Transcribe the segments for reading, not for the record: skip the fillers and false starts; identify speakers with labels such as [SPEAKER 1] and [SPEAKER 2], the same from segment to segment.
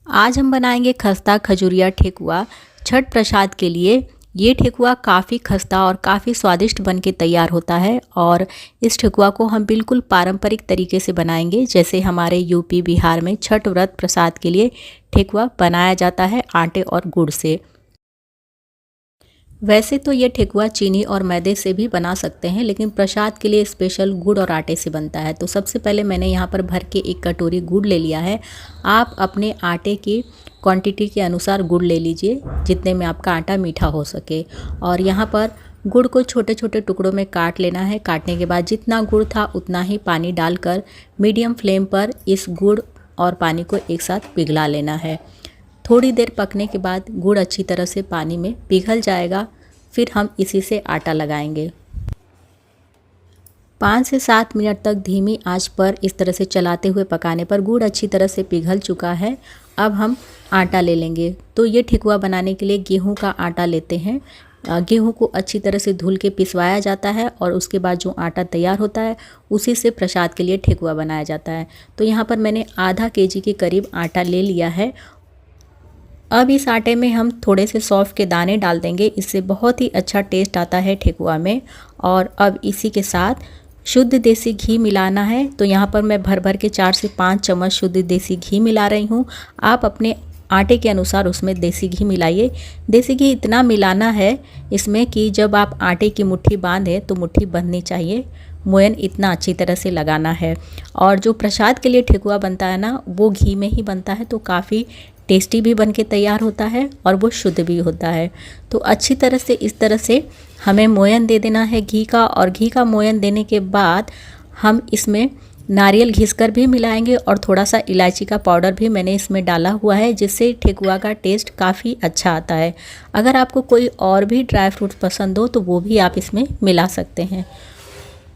[SPEAKER 1] आज हम बनाएंगे खस्ता खजूरिया ठेकुआ छठ प्रसाद के लिए। ये ठेकुआ काफ़ी खस्ता और काफ़ी स्वादिष्ट बन के तैयार होता है और इस ठेकुआ को हम बिल्कुल पारंपरिक तरीके से बनाएंगे, जैसे हमारे यूपी बिहार में छठ व्रत प्रसाद के लिए ठेकुआ बनाया जाता है आटे और गुड़ से। वैसे तो ये ठेकुआ चीनी और मैदे से भी बना सकते हैं, लेकिन प्रसाद के लिए स्पेशल गुड़ और आटे से बनता है। तो सबसे पहले मैंने यहाँ पर भर के 1 कटोरी गुड़ ले लिया है। आप अपने आटे की क्वांटिटी के अनुसार गुड़ ले लीजिए, जितने में आपका आटा मीठा हो सके। और यहाँ पर गुड़ को छोटे छोटे टुकड़ों में काट लेना है। काटने के बाद जितना गुड़ था उतना ही पानी डालकर मीडियम फ्लेम पर इस गुड़ और पानी को एक साथ पिघला लेना है। थोड़ी देर पकने के बाद गुड़ अच्छी तरह से पानी में पिघल जाएगा। फिर हम इसी से आटा लगाएंगे। 5 से 7 मिनट तक धीमी आंच पर इस तरह से चलाते हुए पकाने पर गुड़ अच्छी तरह से पिघल चुका है। अब हम आटा ले लेंगे। तो ये ठेकुआ बनाने के लिए गेहूं का आटा लेते हैं। गेहूं को अच्छी तरह से धुल के पिसवाया जाता है और उसके बाद जो आटा तैयार होता है उसी से प्रसाद के लिए ठेकुआ बनाया जाता है। तो यहाँ पर मैंने आधा केजी के करीब आटा ले लिया है। अब इस आटे में हम थोड़े से सौंफ के दाने डाल देंगे, इससे बहुत ही अच्छा टेस्ट आता है ठेकुआ में। और अब इसी के साथ शुद्ध देसी घी मिलाना है। तो यहाँ पर मैं भर भर के 4 से 5 चम्मच शुद्ध देसी घी मिला रही हूँ। आप अपने आटे के अनुसार उसमें देसी घी मिलाइए। देसी घी इतना मिलाना है इसमें कि जब आप आटे की मुट्ठी बांधें तो मुट्ठी बंधनी चाहिए। मोयन इतना अच्छी तरह से लगाना है। और जो प्रसाद के लिए ठेकुआ बनता है ना, वो घी में ही बनता है, तो काफ़ी टेस्टी भी बन के तैयार होता है और वो शुद्ध भी होता है। तो अच्छी तरह से इस तरह से हमें मोयन दे देना है घी का। और घी का मोयन देने के बाद हम इसमें नारियल घिसकर भी मिलाएंगे और थोड़ा सा इलायची का पाउडर भी मैंने इसमें डाला हुआ है, जिससे ठेकुआ का टेस्ट काफ़ी अच्छा आता है। अगर आपको कोई और भी ड्राई फ्रूट पसंद हो तो वो भी आप इसमें मिला सकते हैं।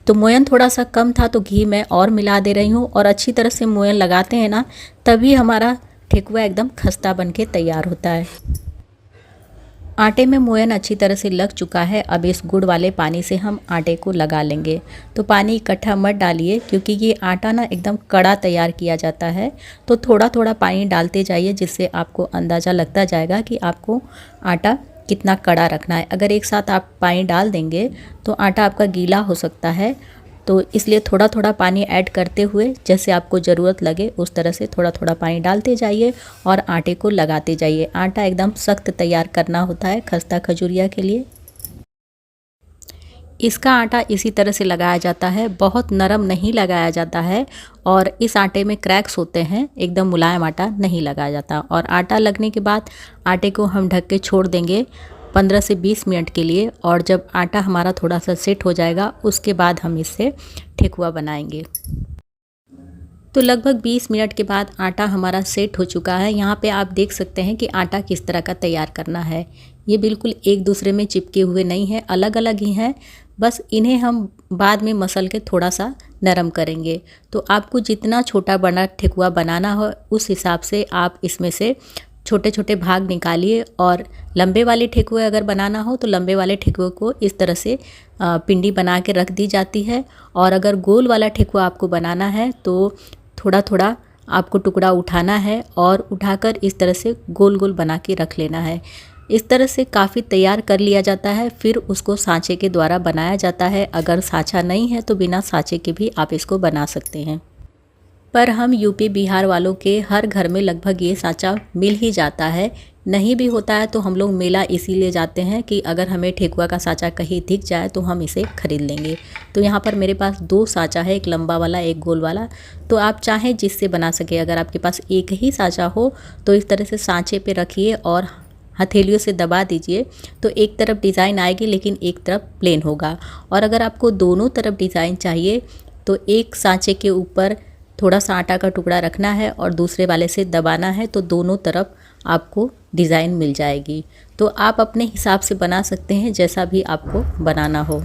[SPEAKER 1] तो मोयन थोड़ा सा कम था तो घी मैं और मिला दे रही हूँ। और अच्छी तरह से मोयन लगाते हैं ना, तभी हमारा ठेकुआ एकदम खस्ता बन के तैयार होता है। आटे में मोयन अच्छी तरह से लग चुका है। अब इस गुड़ वाले पानी से हम आटे को लगा लेंगे। तो पानी इकट्ठा मत डालिए, क्योंकि ये आटा ना एकदम कड़ा तैयार किया जाता है। तो थोड़ा थोड़ा पानी डालते जाइए, जिससे आपको अंदाज़ा लगता जाएगा कि आपको आटा कितना कड़ा रखना है। अगर एक साथ आप पानी डाल देंगे तो आटा आपका गीला हो सकता है। तो इसलिए थोड़ा थोड़ा पानी ऐड करते हुए, जैसे आपको ज़रूरत लगे उस तरह से थोड़ा थोड़ा पानी डालते जाइए और आटे को लगाते जाइए। आटा एकदम सख्त तैयार करना होता है खस्ता खजूरिया के लिए। इसका आटा इसी तरह से लगाया जाता है, बहुत नरम नहीं लगाया जाता है। और इस आटे में क्रैक्स होते हैं, एकदम मुलायम आटा नहीं लगाया जाता। और आटा लगने के बाद आटे को हम ढक के छोड़ देंगे 15 से 20 मिनट के लिए। और जब आटा हमारा थोड़ा सा सेट हो जाएगा उसके बाद हम इससे ठेकुआ बनाएंगे। तो लगभग 20 मिनट के बाद आटा हमारा सेट हो चुका है। यहाँ पे आप देख सकते हैं कि आटा किस तरह का तैयार करना है। ये बिल्कुल एक दूसरे में चिपके हुए नहीं है, अलग अलग ही हैं। बस इन्हें हम बाद में मसल के थोड़ा सा नरम करेंगे। तो आपको जितना छोटा बड़ा ठेकुआ बनाना हो उस हिसाब से आप इसमें से छोटे छोटे भाग निकालिए। और लंबे वाले ठेकुए अगर बनाना हो तो लंबे वाले ठेकुए को इस तरह से पिंडी बना के रख दी जाती है। और अगर गोल वाला ठेकुआ आपको बनाना है तो थोड़ा थोड़ा आपको टुकड़ा उठाना है और उठाकर इस तरह से गोल गोल बना के रख लेना है। इस तरह से काफ़ी तैयार कर लिया जाता है। फिर उसको सांचे के द्वारा बनाया जाता है। अगर सांचा नहीं है तो बिना सांचे के भी आप इसको बना सकते हैं। पर हम यूपी बिहार वालों के हर घर में लगभग ये सांचा मिल ही जाता है। नहीं भी होता है तो हम लोग मेला इसीलिए जाते हैं कि अगर हमें ठेकुआ का सांचा कहीं दिख जाए तो हम इसे खरीद लेंगे। तो यहाँ पर मेरे पास 2 सांचा है, एक लंबा वाला एक गोल वाला। तो आप चाहें जिससे बना सके। अगर आपके पास एक ही सांचा हो तो इस तरह से सांचे पे रखिए और हथेलियों से दबा दीजिए। तो एक तरफ डिज़ाइन आएगी लेकिन एक तरफ प्लेन होगा। और अगर आपको दोनों तरफ डिज़ाइन चाहिए तो एक सांचे के ऊपर थोड़ा सा आटा का टुकड़ा रखना है और दूसरे वाले से दबाना है, तो दोनों तरफ आपको डिज़ाइन मिल जाएगी। तो आप अपने हिसाब से बना सकते हैं, जैसा भी आपको बनाना हो।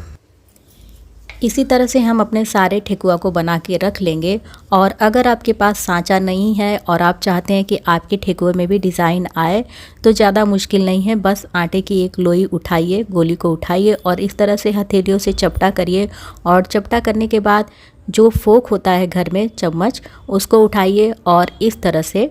[SPEAKER 1] इसी तरह से हम अपने सारे ठेकुआ को बना के रख लेंगे। और अगर आपके पास सांचा नहीं है और आप चाहते हैं कि आपके ठेकुए में भी डिज़ाइन आए तो ज़्यादा मुश्किल नहीं है। बस आटे की एक लोई उठाइए, गोली को उठाइए और इस तरह से हथेलियों से चपटा करिए। और चपटा करने के बाद जो फोक होता है घर में, चम्मच, उसको उठाइए और इस तरह से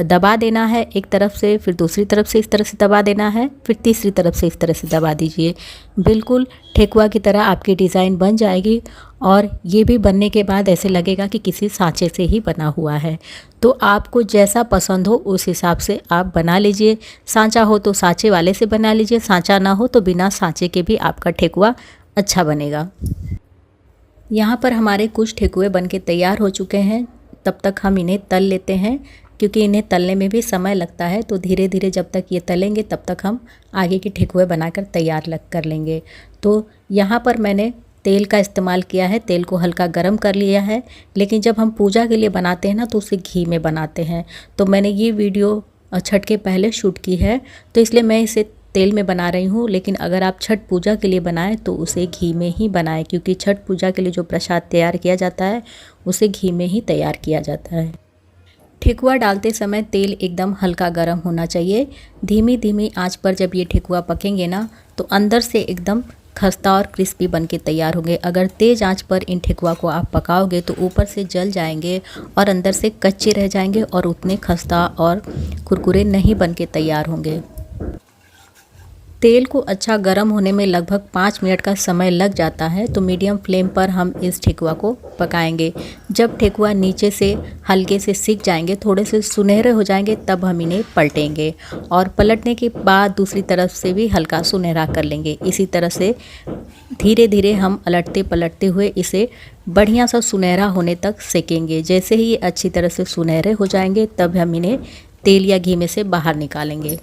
[SPEAKER 1] दबा देना है एक तरफ से, फिर दूसरी तरफ से इस तरह से दबा देना है, फिर तीसरी तरफ से इस तरह से दबा दीजिए। बिल्कुल ठेकुआ की तरह आपकी डिज़ाइन बन जाएगी और ये भी बनने के बाद ऐसे लगेगा कि किसी सांचे से ही बना हुआ है। तो आपको जैसा पसंद हो उस हिसाब से आप बना लीजिए। सांचा हो तो सांचे वाले से बना लीजिए, सांचा ना हो तो बिना सांचे के भी आपका ठेकुआ अच्छा बनेगा। यहाँ पर हमारे कुछ ठेकुए बनके तैयार हो चुके हैं। तब तक हम इन्हें तल लेते हैं, क्योंकि इन्हें तलने में भी समय लगता है। तो धीरे धीरे जब तक ये तलेंगे तब तक हम आगे के ठेकुए बनाकर तैयार कर लेंगे। तो यहाँ पर मैंने तेल का इस्तेमाल किया है, तेल को हल्का गरम कर लिया है। लेकिन जब हम पूजा के लिए बनाते हैं ना तो उसे घी में बनाते हैं। तो मैंने ये वीडियो छठ के पहले शूट की है, तो इसलिए मैं इसे तेल में बना रही हूँ। लेकिन अगर आप छठ पूजा के लिए बनाएं तो उसे घी में ही बनाएं, क्योंकि छठ पूजा के लिए जो प्रसाद तैयार किया जाता है उसे घी में ही तैयार किया जाता है। ठेकुआ डालते समय तेल एकदम हल्का गर्म होना चाहिए। धीमी धीमी आंच पर जब ये ठेकुआ पकेंगे ना तो अंदर से एकदम खस्ता और क्रिस्पी बन के तैयार होंगे। अगर तेज़ आंच पर इन ठेकुआ को आप पकाओगे तो ऊपर से जल जाएंगे और अंदर से कच्चे रह जाएंगे और उतने खस्ता और कुरकुरे नहीं बन के तैयार होंगे। तेल को अच्छा गर्म होने में लगभग 5 मिनट का समय लग जाता है। तो मीडियम फ्लेम पर हम इस ठेकुआ को पकाएंगे। जब ठेकुआ नीचे से हल्के से सिक जाएंगे, थोड़े से सुनहरे हो जाएंगे, तब हम इन्हें पलटेंगे और पलटने के बाद दूसरी तरफ से भी हल्का सुनहरा कर लेंगे। इसी तरह से धीरे धीरे हम पलटते पलटते हुए इसे बढ़िया सा सुनहरा होने तक सेकेंगे। जैसे ही ये अच्छी तरह से सुनहरे हो जाएंगे तब हम इन्हें तेल या घी में से बाहर निकालेंगे।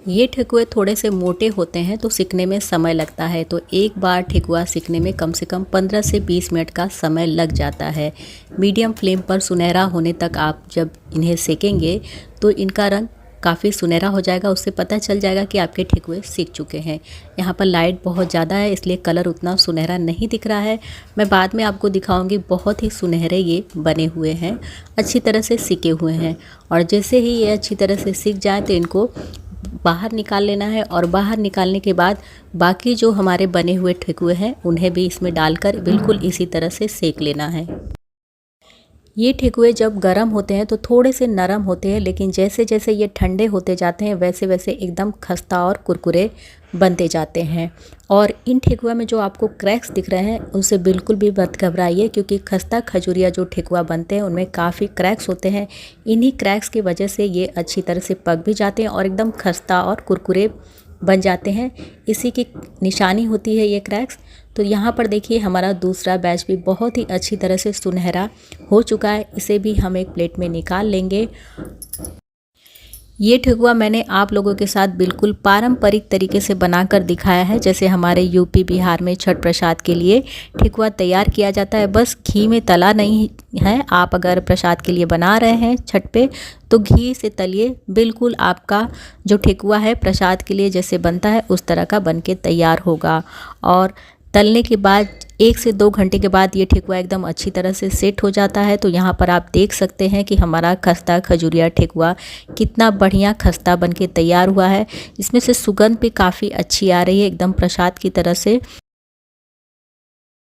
[SPEAKER 1] ये ठेकुए थोड़े से मोटे होते हैं तो सिकने में समय लगता है। तो एक बार ठेकुआ सिकने में कम से कम 15 से 20 मिनट का समय लग जाता है। मीडियम फ्लेम पर सुनहरा होने तक आप जब इन्हें सेकेंगे तो इनका रंग काफ़ी सुनहरा हो जाएगा। उससे पता चल जाएगा कि आपके ठेकुए सिक चुके हैं। यहाँ पर लाइट बहुत ज़्यादा है इसलिए कलर उतना सुनहरा नहीं दिख रहा है। मैं बाद में आपको दिखाऊंगी, बहुत ही सुनहरे ये बने हुए हैं, अच्छी तरह से सिके हुए हैं। और जैसे ही ये अच्छी तरह से सिक जाए तो इनको बाहर निकाल लेना है और बाहर निकालने के बाद बाकी जो हमारे बने हुए ठेकुए हैं उन्हें भी इसमें डालकर बिल्कुल इसी तरह से सेक लेना है। ये ठेकुए जब गर्म होते हैं तो थोड़े से नरम होते हैं, लेकिन जैसे जैसे ये ठंडे होते जाते हैं वैसे वैसे एकदम खस्ता और कुरकुरे बनते जाते हैं। और इन ठेकुआ में जो आपको क्रैक्स दिख रहे हैं उनसे बिल्कुल भी मत घबराइए, क्योंकि खस्ता खजूरिया जो ठेकुआ बनते हैं उनमें काफ़ी क्रैक्स होते हैं। इन्हीं क्रैक्स की वजह से ये अच्छी तरह से पक भी जाते हैं और एकदम खस्ता और कुरकुरे बन जाते हैं। इसी की निशानी होती है ये क्रैक्स। तो यहाँ पर देखिए हमारा दूसरा बैच भी बहुत ही अच्छी तरह से सुनहरा हो चुका है। इसे भी हम एक प्लेट में निकाल लेंगे। ये ठेकुआ मैंने आप लोगों के साथ बिल्कुल पारंपरिक तरीके से बनाकर दिखाया है, जैसे हमारे यूपी बिहार में छठ प्रसाद के लिए ठेकुआ तैयार किया जाता है। बस घी में तला नहीं है। आप अगर प्रसाद के लिए बना रहे हैं छठ पे तो घी से तलिए, बिल्कुल आपका जो ठेकुआ है प्रसाद के लिए जैसे बनता है उस तरह का बन के तैयार होगा। और तलने के बाद 1 से 2 घंटे के बाद ये ठेकुआ एकदम अच्छी तरह से सेट हो जाता है। तो यहाँ पर आप देख सकते हैं कि हमारा खस्ता खजूरिया ठेकुआ कितना बढ़िया खस्ता बनके तैयार हुआ है। इसमें से सुगंध भी काफ़ी अच्छी आ रही है, एकदम प्रसाद की तरह से।